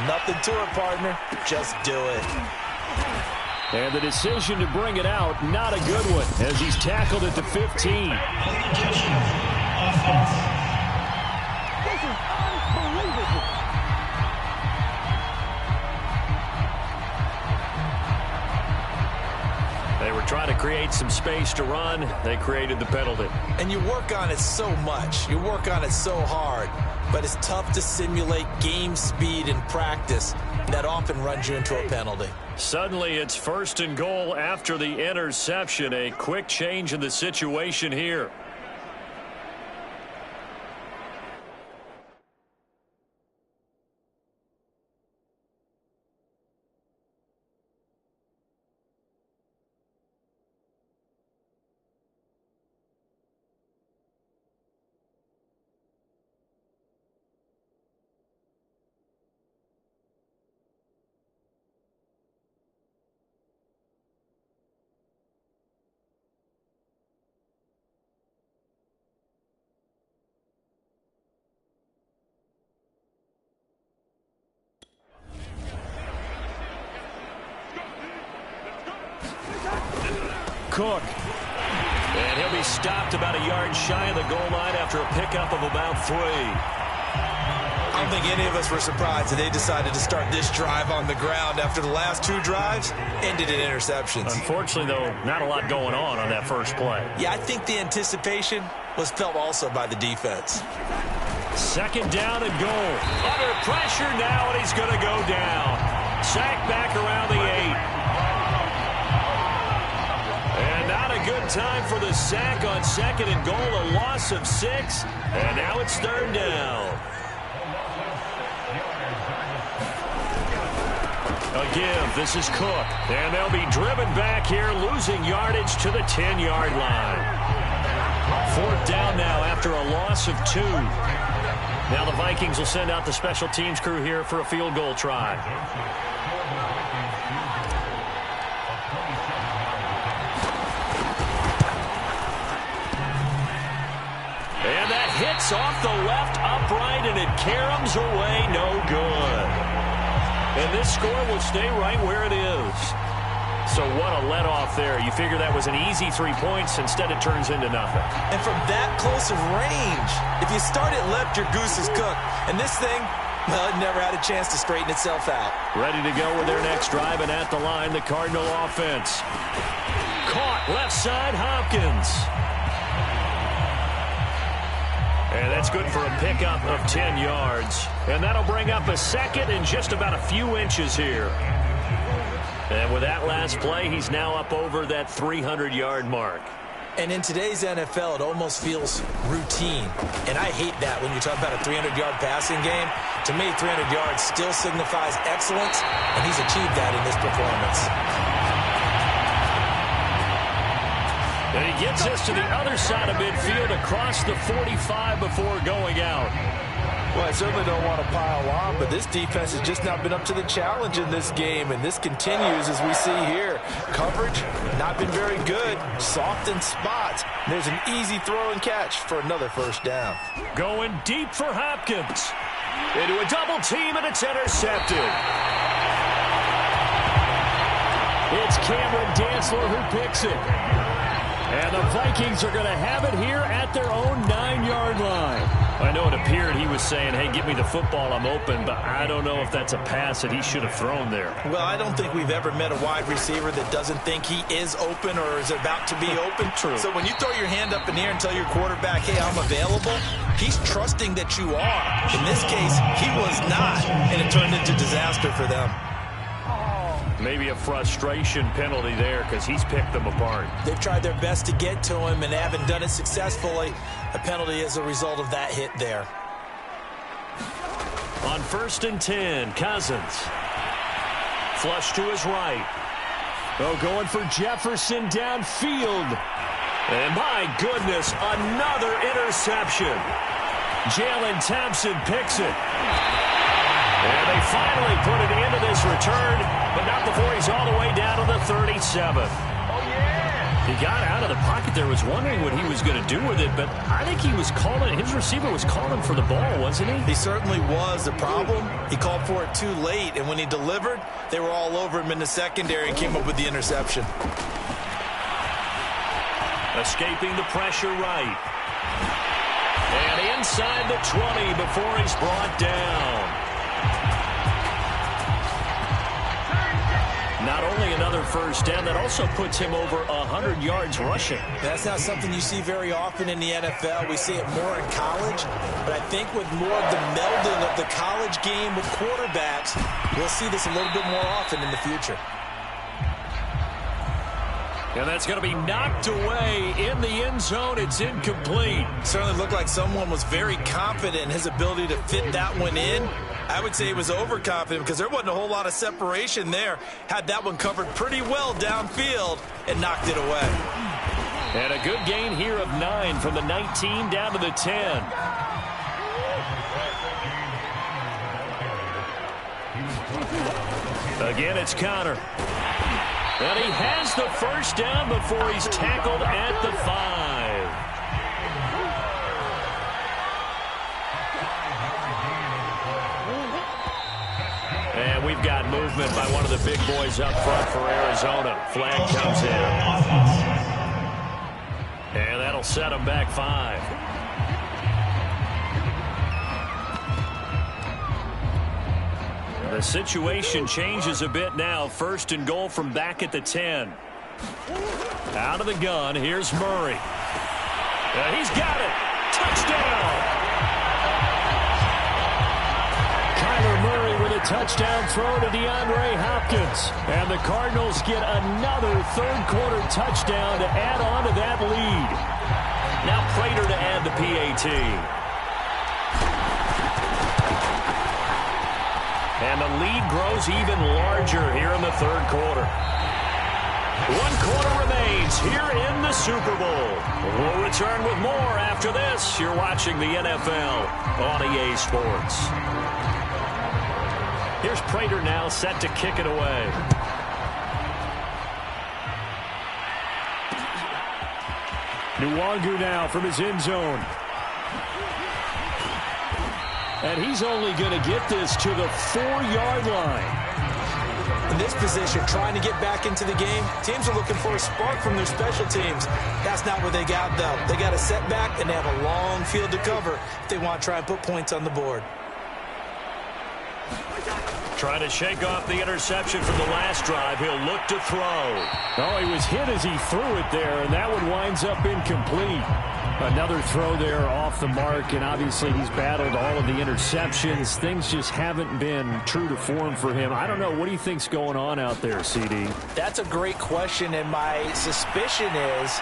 Nothing to it, partner. Just do it. And the decision to bring it out, not a good one, as he's tackled at the 15. They were trying to create some space to run. They created the penalty. And you work on it so much. You work on it so hard. But it's tough to simulate game speed in practice. That often runs you into a penalty. Suddenly it's 1st and goal after the interception. A quick change in the situation here. Cook. And he'll be stopped about a yard shy of the goal line after a pickup of about 3. I don't think any of us were surprised that they decided to start this drive on the ground after the last 2 drives ended in interceptions. Unfortunately, though, not a lot going on that first play. Yeah, I think the anticipation was felt also by the defense. 2nd down and goal. Under pressure now, and he's going to go down. Sacked back around the 8. And not a good time for the sack on 2nd and goal, a loss of 6. And now it's 3rd down. A give. This is Cook. And they'll be driven back here, losing yardage to the 10-yard line. 4th down now after a loss of 2. Now the Vikings will send out the special teams crew here for a field goal try. And that hits off the left upright, and it caroms away, no good. And this score will stay right where it is. So what a let-off there. You figure that was an easy 3 points. Instead, it turns into nothing. And from that close of range, if you start it left, your goose is cooked. And this thing, well, it never had a chance to straighten itself out. Ready to go with their next drive, and at the line, the Cardinal offense. Caught left side, Hopkins. And that's good for a pickup of 10 yards. And that'll bring up a 2nd and just about a few inches here. And with that last play, he's now up over that 300-yard mark. And in today's NFL, it almost feels routine. And I hate that when you talk about a 300-yard passing game. To me, 300 yards still signifies excellence, and he's achieved that in this performance. And he gets us to the other side of midfield across the 45 before going out. Well, I certainly don't want to pile on, but this defense has just not been up to the challenge in this game, and this continues as we see here. Coverage, not been very good. Soft in spots. There's an easy throw and catch for another 1st down. Going deep for Hopkins. Into a double team, and it's intercepted. It's Cameron Dantzler who picks it. And the Vikings are going to have it here at their own 9-yard line. I know it appeared he was saying, hey, get me the football, I'm open, but I don't know if that's a pass that he should have thrown there. Well, I don't think we've ever met a wide receiver that doesn't think he is open or is about to be open. True. So when you throw your hand up in the air and tell your quarterback, hey, I'm available, he's trusting that you are. In this case, he was not, and it turned into disaster for them. Maybe a frustration penalty there because he's picked them apart. They've tried their best to get to him and haven't done it successfully. A penalty as a result of that hit there. On 1st and 10, Cousins. Flush to his right. Oh, going for Jefferson downfield. And my goodness, another interception. Jalen Thompson picks it. And they finally put it into this return, but not before he's all the way down to the 37. He got out of the pocket there, was wondering what he was going to do with it, but I think he was calling, his receiver was calling for the ball, wasn't he? He certainly was. The problem, he called for it too late, and when he delivered, they were all over him in the secondary and came up with the interception. Escaping the pressure right. And inside the 20 before he's brought down. Not only another first down, that also puts him over 100 yards rushing. That's not something you see very often in the NFL. We see it more in college, but I think with more of the melding of the college game with quarterbacks, we'll see this a little bit more often in the future. And that's going to be knocked away in the end zone. It's incomplete. Certainly looked like someone was very confident in his ability to fit that one in. I would say he was overconfident because there wasn't a whole lot of separation there. Had that one covered pretty well downfield and knocked it away. And a good gain here of 9 from the 19 down to the 10. Again, it's Connor. And he has the first down before he's tackled at the 5. And we've got movement by one of the big boys up front for Arizona. Flag comes in. And that'll set him back 5. The situation changes a bit now. First and goal from back at the 10. Out of the gun, here's Murray. He's got it. Touchdown. Kyler Murray with a touchdown throw to DeAndre Hopkins. And the Cardinals get another third-quarter touchdown to add on to that lead. Now Prater to add the PAT. And the lead grows even larger here in the third quarter. 1 quarter remains here in the Super Bowl. We'll return with more after this. You're watching the NFL on EA Sports. Here's Prater now set to kick it away. Nwangu now from his end zone. And he's only going to get this to the 4-yard line. In this position, trying to get back into the game, teams are looking for a spark from their special teams. That's not what they got, though. They got a setback, and they have a long field to cover if they want to try and put points on the board. Trying to shake off the interception from the last drive. He'll look to throw. Oh, he was hit as he threw it there, and that one winds up incomplete. Another throw there off the mark, and obviously he's battled all of the interceptions. Things just haven't been true to form for him. I don't know. What do you think's going on out there, CD? That's a great question, and my suspicion is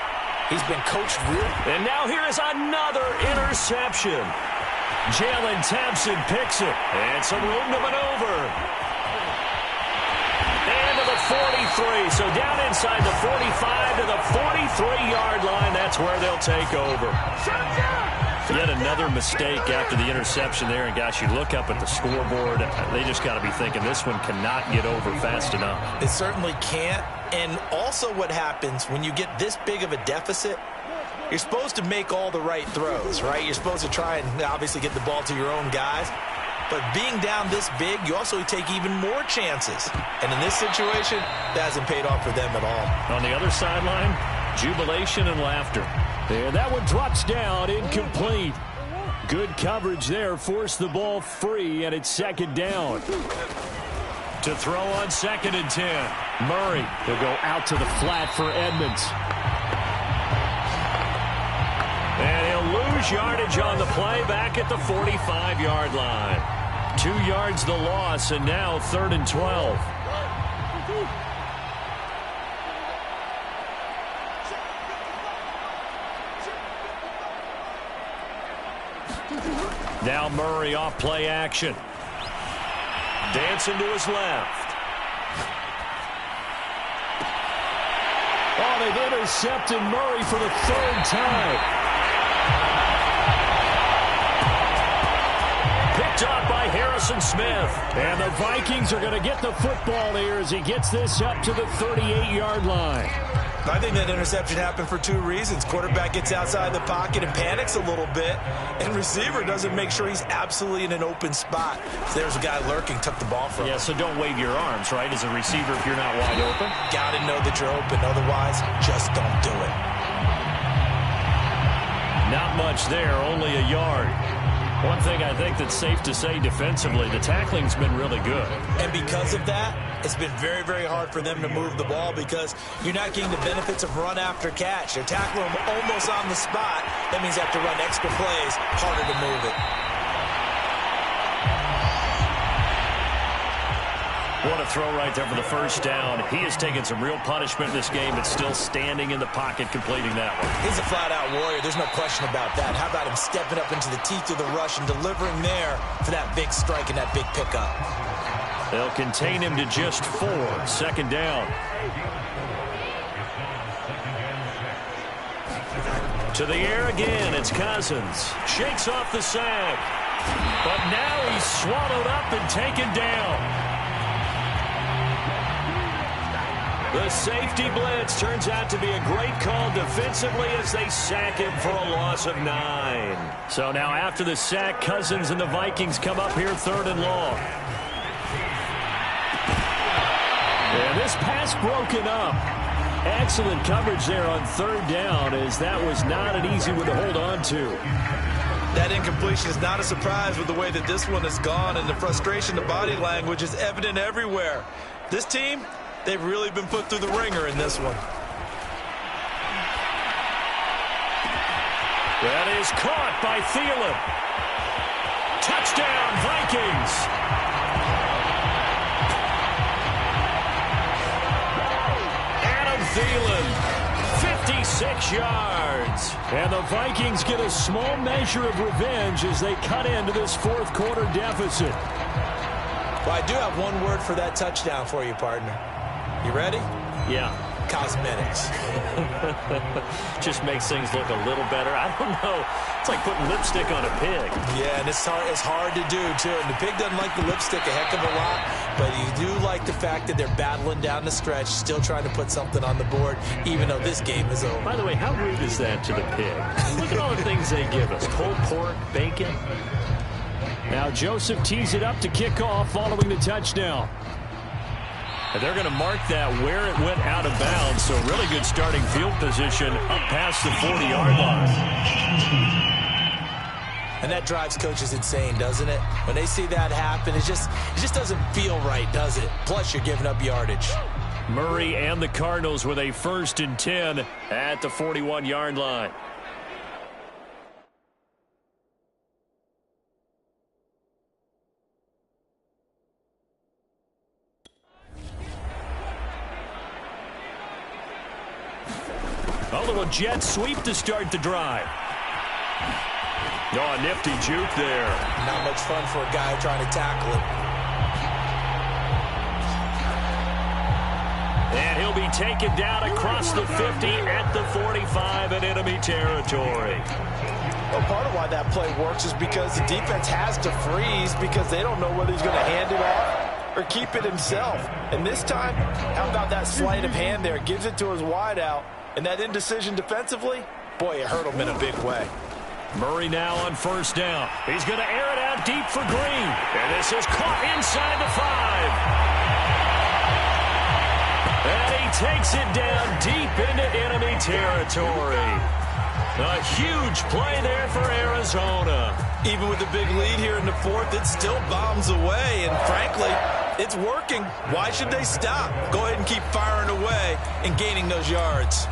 he's been coached really. And now here is another interception. Jalen Thompson picks it, and some room to maneuver. And to the 43, so down inside the 45 to the 43-yard line. That's where they'll take over. Yet another mistake after the interception there, and gosh, you look up at the scoreboard, they just got to be thinking this one cannot get over fast enough. It certainly can't, and also what happens when you get this big of a deficit, you're supposed to make all the right throws, right? You're supposed to try and obviously get the ball to your own guys. But being down this big, you also take even more chances. And in this situation, that hasn't paid off for them at all. On the other sideline, jubilation and laughter. And that one drops down, incomplete. Good coverage there, forced the ball free, and it's second down. To throw on 2nd and 10. Murray will go out to the flat for Edmonds. And he'll lose yardage on the play back at the 45-yard line. 2 yards the loss, and now 3rd and 12. Now Murray off play action. Dancing to his left. Oh, they've intercepted Murray for the third time. Picked off by Harrison Smith. And the Vikings are going to get the football here as he gets this up to the 38-yard line. I think that interception happened for two reasons. Quarterback gets outside the pocket and panics a little bit, and receiver doesn't make sure he's absolutely in an open spot. So there's a guy lurking, took the ball from him. Yeah, so don't wave your arms, right, as a receiver if you're not wide open. Got to know that you're open. Otherwise, just don't do it. Not much there, only a yard. One thing I think that's safe to say defensively, the tackling's been really good. And because of that, it's been very, very hard for them to move the ball because you're not getting the benefits of run after catch. They're tackling them almost on the spot. That means you have to run extra plays, harder to move it. What a throw right there for the first down. He has taken some real punishment in this game, but still standing in the pocket completing that one. He's a flat-out warrior. There's no question about that. How about him stepping up into the teeth of the rush and delivering there for that big strike and that big pickup? They'll contain him to just 4. Second down. To the air again. It's Cousins. Shakes off the sack. But now he's swallowed up and taken down. The safety blitz turns out to be a great call defensively as they sack him for a loss of 9. So now after the sack, Cousins and the Vikings come up here 3rd and long. And this pass broken up. Excellent coverage there on 3rd down as that was not an easy one to hold on to. That incompletion is not a surprise with the way that this one has gone, and the frustration, the body language is evident everywhere. This team, they've really been put through the ringer in this one. That is caught by Thielen. Touchdown, Vikings. Adam Thielen, 56 yards. And the Vikings get a small measure of revenge as they cut into this 4th quarter deficit. Well, I do have one word for that touchdown for you, partner. You ready? Yeah. Cosmetics. Just makes things look a little better. I don't know. It's like putting lipstick on a pig. Yeah, and it's hard to do, too. And the pig doesn't like the lipstick a heck of a lot, but you do like the fact that they're battling down the stretch, still trying to put something on the board, even though this game is over. By the way, how rude is that to the pig? Look at all the things they give us. Pulled pork, bacon. Now Joseph tees it up to kick off following the touchdown. And they're going to mark that where it went out of bounds. So really good starting field position up past the 40-yard line. And that drives coaches insane, doesn't it? When they see that happen, it just doesn't feel right, does it? Plus, you're giving up yardage. Murray and the Cardinals with a 1st and 10 at the 41-yard line. A little jet sweep to start the drive. Oh, a nifty juke there. Not much fun for a guy trying to tackle it. And he'll be taken down across the 50 at the 45 in enemy territory. Well, part of why that play works is because the defense has to freeze because they don't know whether he's going to hand it off or keep it himself. And this time, how about that sleight of hand there? Gives it to his wideout. And that indecision defensively, boy, it hurt him in a big way. Murray now on 1st down. He's going to air it out deep for Green. And this is caught inside the 5. And he takes it down deep into enemy territory. A huge play there for Arizona. Even with the big lead here in the 4th, it still bombs away. And frankly, it's working. Why should they stop? Go ahead and keep firing away and gaining those yards.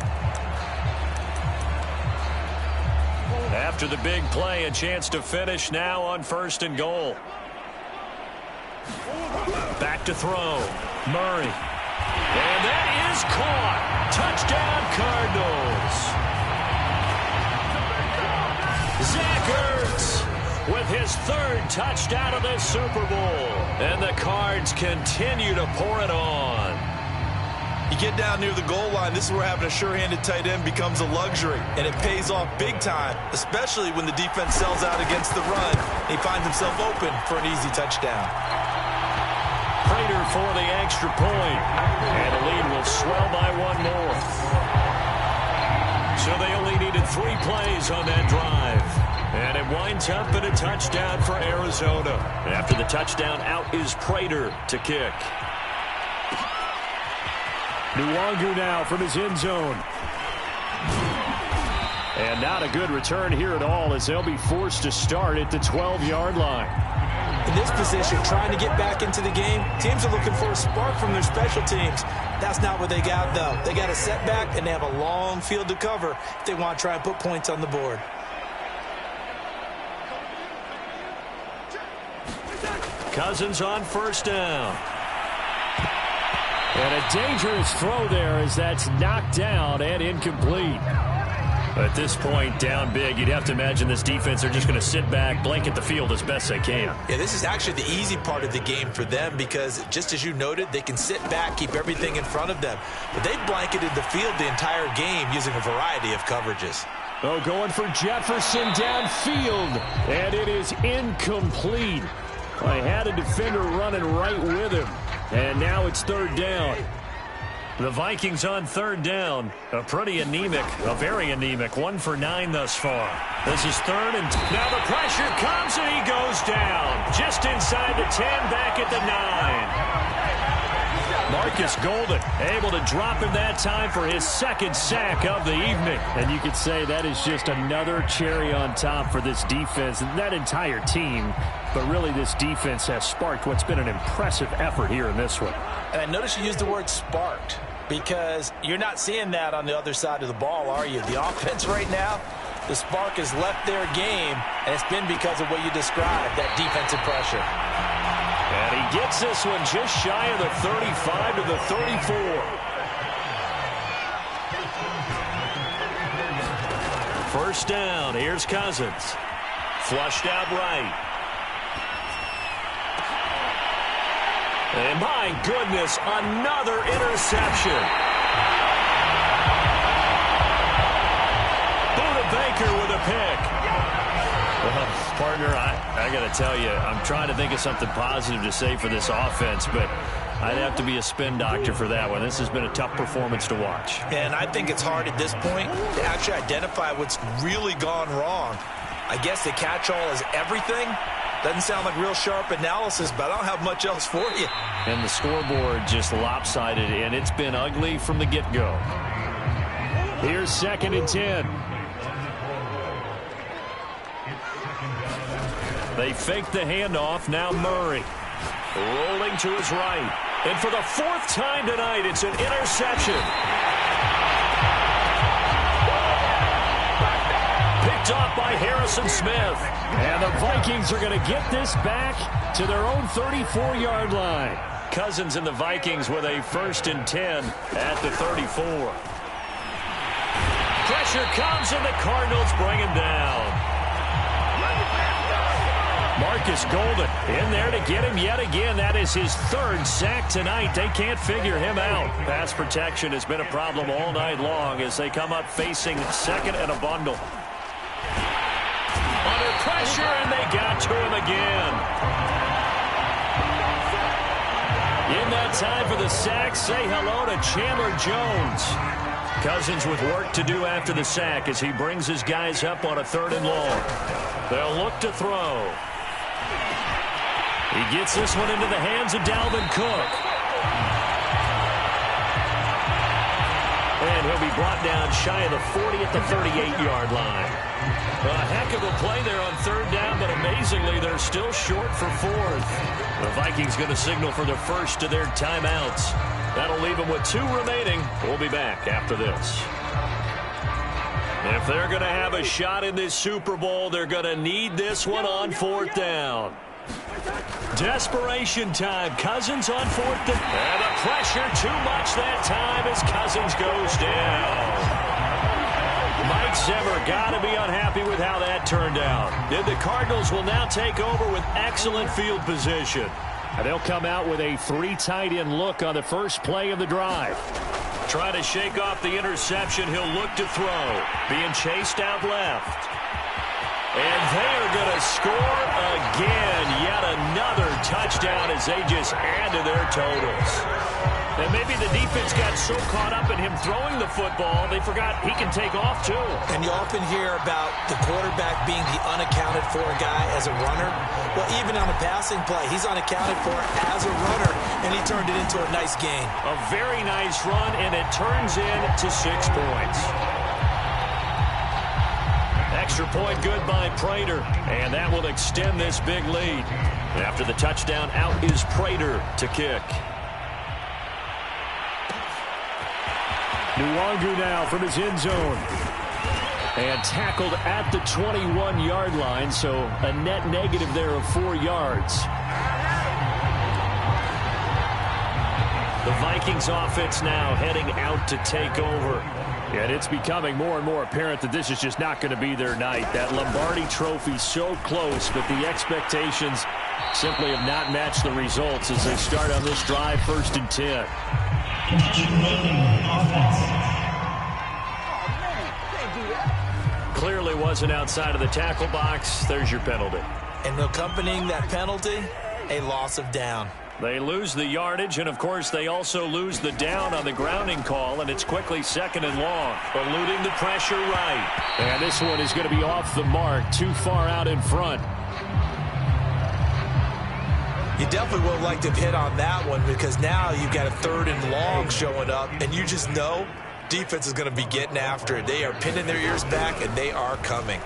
After the big play, a chance to finish now on 1st and goal. Back to throw. Murray. And that is caught. Touchdown, Cardinals. Zach Ertz with his 3rd touchdown of this Super Bowl. And the Cards continue to pour it on. You You get down near the goal line, this is where having a sure-handed tight end becomes a luxury, and it pays off big time, especially when the defense sells out against the run. He finds himself open for an easy touchdown. Prater for the extra point, and the lead will swell by one more. So they only needed 3 plays on that drive. And it winds up in a touchdown for Arizona. After the touchdown, out is Prater to kick. Nwangu now from his end zone. And not a good return here at all, as they'll be forced to start at the 12-yard line. In this position, trying to get back into the game, teams are looking for a spark from their special teams. That's not what they got, though. They got a setback, and they have a long field to cover if they want to try and put points on the board. Cousins on first down. And a dangerous throw there as that's knocked down and incomplete. At this point, down big, you'd have to imagine this defense are just going to sit back, blanket the field as best they can. Yeah, this is actually the easy part of the game for them because, just as you noted, they can sit back, keep everything in front of them. But they've blanketed the field the entire game using a variety of coverages. Oh, going for Jefferson downfield, and it is incomplete. I had a defender running right with him, and now it's third down. The Vikings on third down, a very anemic 1 for 9 thus far. This is third and now the pressure comes and he goes down just inside the 10, back at the 9. Marcus Golden able to drop him that time for his second sack of the evening. And you could say that is just another cherry on top for this defense and that entire team. But really, this defense has sparked what's been an impressive effort here in this one. And I notice you used the word sparked because you're not seeing that on the other side of the ball, are you? The offense right now, the spark has left their game, and it's been because of what you described, that defensive pressure. And he gets this one just shy of the 35 to the 34. First down, here's Cousins. Flushed out right. And my goodness, another interception. Buda Baker with a pick. Well, partner, I got to tell you, I'm trying to think of something positive to say for this offense, but I'd have to be a spin doctor for that one. This has been a tough performance to watch. And I think it's hard at this point to actually identify what's really gone wrong. I guess the catch-all is everything. Doesn't sound like real sharp analysis, but I don't have much else for you. And the scoreboard just lopsided, and it's been ugly from the get-go. Here's 2nd and 10. They fake the handoff. Now Murray rolling to his right. And for the 4th time tonight, it's an interception. Picked off by Harrison Smith. And the Vikings are going to get this back to their own 34-yard line. Cousins and the Vikings with a 1st and 10 at the 34. Pressure comes and the Cardinals bring him down. Marcus Golden in there to get him yet again. That is his 3rd sack tonight. They can't figure him out. Pass protection has been a problem all night long as they come up facing 2nd and a bundle. Under pressure, and they got to him again. In that time for the sack, say hello to Chandler Jones. Cousins with work to do after the sack as he brings his guys up on a 3rd and long. They'll look to throw. He gets this one into the hands of Dalvin Cook. And he'll be brought down shy of the 40 at the 38-yard line. A heck of a play there on 3rd down, but amazingly, they're still short for 4th. The Vikings going to signal for their first of their timeouts. That'll leave them with 2 remaining. We'll be back after this. If they're going to have a shot in this Super Bowl, they're going to need this one on 4th down. Desperation time. Cousins on 4th down. And the pressure too much that time as Cousins goes down. Mike Zimmer got to be unhappy with how that turned out. And the Cardinals will now take over with excellent field position. And they'll come out with a 3 tight end look on the first play of the drive. Trying to shake off the interception. He'll look to throw. Being chased out left. And they are going to score again. Yet another touchdown as they just add to their totals. And maybe the defense got so caught up in him throwing the football, they forgot he can take off too. And you often hear about the quarterback being the unaccounted for guy as a runner. Well, even on a passing play, he's unaccounted for as a runner, and he turned it into a nice gain. A very nice run, and it turns into 6 points. Extra point good by Prater, and that will extend this big lead. After the touchdown, out is Prater to kick. Nwangu now from his end zone. And tackled at the 21-yard line, so a net negative there of 4 yards. The Vikings offense now heading out to take over. And it's becoming more and more apparent that this is just not going to be their night. That Lombardi trophy so close, but the expectations simply have not matched the results as they start on this drive, 1st and 10. Clearly wasn't outside of the tackle box. There's your penalty. And accompanying that penalty, a loss of down. They lose the yardage, and of course they also lose the down on the grounding call, and it's quickly 2nd and long. Eluding the pressure right. And this one is going to be off the mark, too far out in front. You definitely would have liked to have hit on that one, because now you've got a 3rd and long showing up, and you just know defense is going to be getting after it. They are pinning their ears back, and they are coming.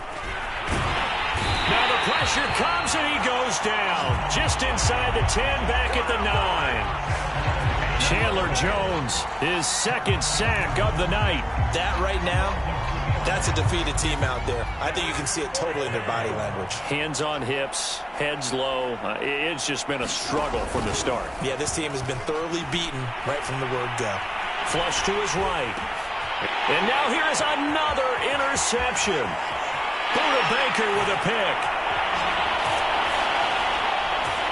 Now the pressure comes, and he goes down. Just inside the 10, back at the 9. Chandler Jones, his 2nd sack of the night. That right now, that's a defeated team out there. I think you can see it totally in their body language. Hands on hips, heads low. It's just been a struggle from the start. Yeah, this team has been thoroughly beaten right from the word go. Flush to his right. And now here is another interception. Buda Baker with a pick.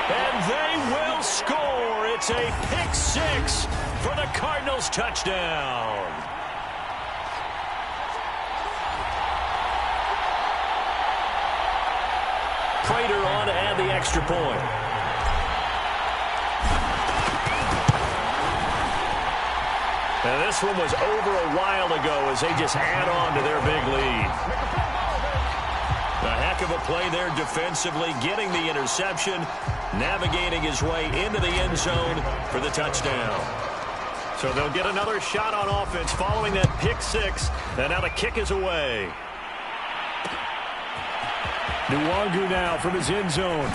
And they will score. It's a pick 6 for the Cardinals touchdown. Prater on to add the extra point. And this one was over a while ago as they just add on to their big lead. A heck of a play there defensively, getting the interception, navigating his way into the end zone for the touchdown. So they'll get another shot on offense following that pick 6, and now the kick is away. Nwangu now from his end zone.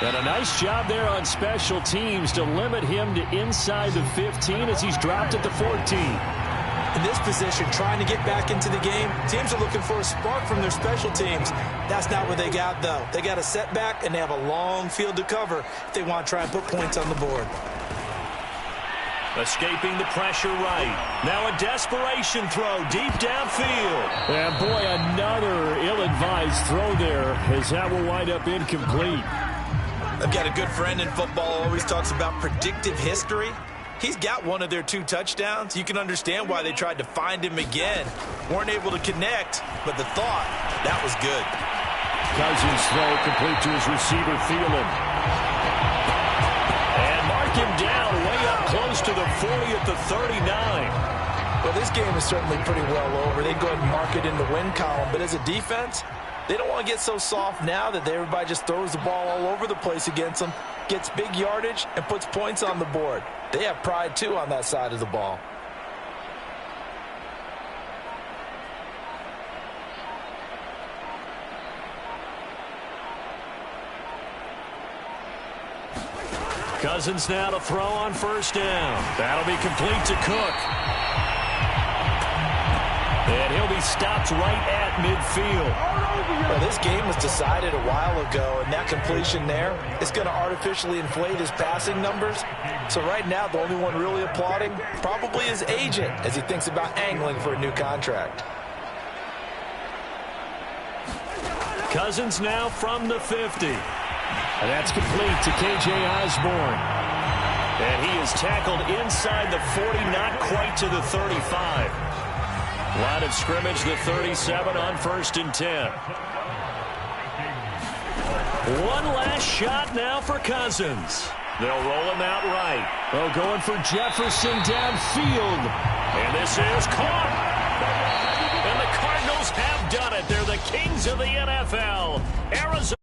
And a nice job there on special teams to limit him to inside the 15 as he's dropped at the 14. In this position, trying to get back into the game, teams are looking for a spark from their special teams. That's not what they got, though. They got a setback, and they have a long field to cover if they want to try and put points on the board. Escaping the pressure right. Now a desperation throw deep downfield. And boy, another ill-advised throw there as that will wind up incomplete. I've got a good friend in football, always talks about predictive history. He's got one of their 2 touchdowns. You can understand why they tried to find him again. Weren't able to connect, but the thought, that was good. Cousins throw complete to his receiver, Thielen. And mark him down way up close to the 40 at the 39. Well, this game is certainly pretty well over. They go ahead and mark it in the win column, but as a defense, they don't want to get so soft now that everybody just throws the ball all over the place against them, gets big yardage, and puts points on the board. They have pride, too, on that side of the ball. Cousins now to throw on 1st down. That'll be complete to Cook. And he'll be stopped right at midfield. Well, this game was decided a while ago, and that completion there is going to artificially inflate his passing numbers. So right now, the only one really applauding probably his agent as he thinks about angling for a new contract. Cousins now from the 50. And that's complete to K.J. Osborne. And he is tackled inside the 40, not quite to the 35. Line of scrimmage, the 37 on 1st and 10. One last shot now for Cousins. They'll roll him out right. Oh, going for Jefferson downfield. And this is caught. And the Cardinals have done it. They're the kings of the NFL. Arizona.